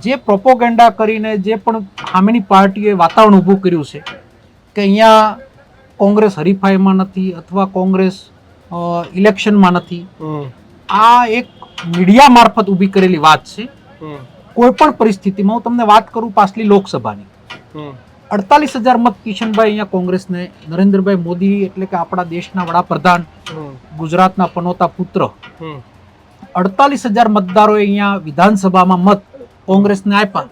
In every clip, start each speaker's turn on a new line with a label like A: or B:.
A: જે પ્રોપોગેન્ડા કરીને જે પણ સામેની પાર્ટીએ વાતાવરણ ઊભું કર્યું છે કે અહીંયા કોંગ્રેસ હરીફાઈમાં નથી અથવા કોંગ્રેસ ઇલેક્શનમાં નથી, આ એક મીડિયા મારફત ઊભી કરેલી વાત છે. કોઈ પણ પરિસ્થિતિમાં હું તમને વાત કરું પાછલી લોકસભાની 48,000 મત કિશનભાઈ અહીંયા કોંગ્રેસને, નરેન્દ્રભાઈ મોદી એટલે કે આપણા દેશના વડાપ્રધાન, ગુજરાતના પનોતા પુત્ર, 48,000 મતદારોએ અહીંયા વિધાનસભામાં મત કોંગ્રેસને આપ્યા.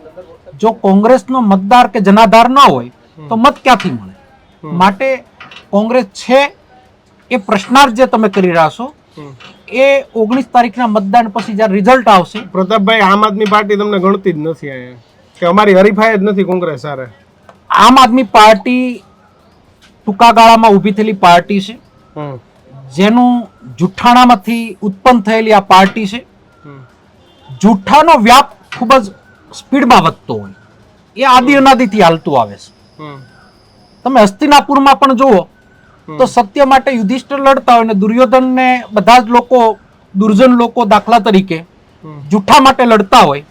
A: જો કોંગ્રેસનો મતદાર કે જનાધાર ન હોય તો મત ક્યાંથી મળે? માટે કોંગ્રેસ છે એ પ્રશ્નાર્થ જે તમે કરી રહ્યા છો એ 19 તારીખના મતદાન પછી જ્યારે રિઝલ્ટ આવશે.
B: પ્રતાપભાઈ, આમ આદમી પાર્ટી તમને ગણતી જ નથી અહીંયા, કે અમારી હરીફાઈ જ નથી કોંગ્રેસ સાથે.
A: આમ આદમી પાર્ટી ટૂંકા ગાળામાં ઊભી થયેલી પાર્ટી છે, જેનું જુઠ્ઠાણામાંથી ઉત્પન્ન થયેલી આ પાર્ટી છે. જુઠ્ઠાનો વ્યાપ ખૂબ જ સ્પીડમાં વધતો હોય, એ આદિ અનાદિથી હાલતું આવે છે. તમે હસ્તિનાપુરમાં પણ જુઓ તો સત્ય માટે યુધિષ્ઠિર લડતા હોય ને દુર્યોધનને બધા જ લોકો, દુર્જન લોકો દાખલા તરીકે જુઠ્ઠા માટે લડતા હોય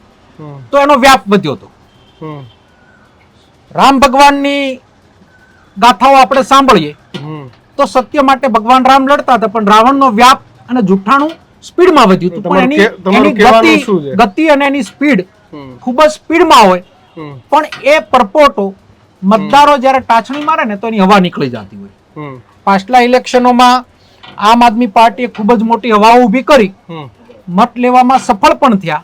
A: તો એનો વ્યાપ વધ્યો હતો. રામ ભગવાનની ગાથાઓ આપણે સાંભળીએ તો સત્ય માટે ભગવાન રામ લડતા હતા, પણ રાવણનો વ્યાપ અને જુઠ્ઠાણું સ્પીડમાં વધ્યું હતું. પણ એની ગતિ અને એની સ્પીડ ખૂબ જ સ્પીડમાં હોય, પણ એ પરપોટો મતદારો જ્યારે ટાચણી મારે ને તો એની હવા નીકળી જતી હોય. પાછલા ઇલેક્શનોમાં આમ આદમી પાર્ટીએ ખૂબ જ મોટી હવાઓ ઊભી કરી, મત લેવામાં સફળ પણ થયા.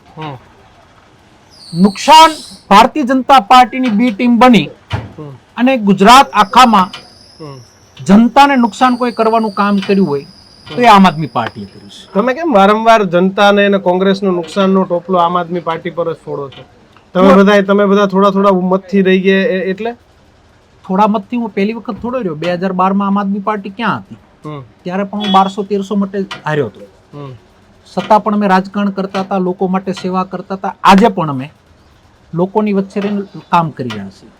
A: નુકસાન ભારતીય જનતા પાર્ટીની બી ટીમ બની અને ગુજરાત આખામાં જનતાને નુકસાન કોઈ કરવાનું કામ કર્યું હોય તો એ આમ આદમી પાર્ટીએ કર્યું છે.
B: તમે કેમ વારંવાર જનતાને અને કોંગ્રેસનો નુકસાનનો ટોપલો આમ આદમી પાર્ટી પર જ ફોડો છો? તમે બધા થોડા મતથી રહી ગયા એટલે?
A: થોડા મતથી હું પહેલી વખત થોડો રહ્યો. 2012માં આમ આદમી પાર્ટી ક્યાં હતી? ત્યારે પણ હું 1200-1300 માટે હાર્યો હતો. છતાં પણ અમે રાજકારણ કરતા હતા, લોકો માટે સેવા કરતા હતા. આજે પણ અમે લોકોની વચ્ચે રહીને કામ કરી રહ્યા છીએ.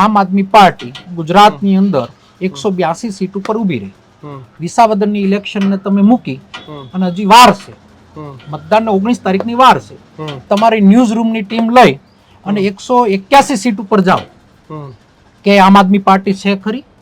A: આમ આદમી પાર્ટી ગુજરાતની અંદર 182 સીટ ઉપર ઊભી રહી. વિસાવદરની ઇલેક્શનને તમે મૂકી અને હજી વાર છે, મતદાનને 19 તારીખની વાર છે. તમારી ન્યૂઝ રૂમની ટીમ લઈ અને 181 સીટ ઉપર જાઓ કે આમ આદમી પાર્ટી છે ખરી?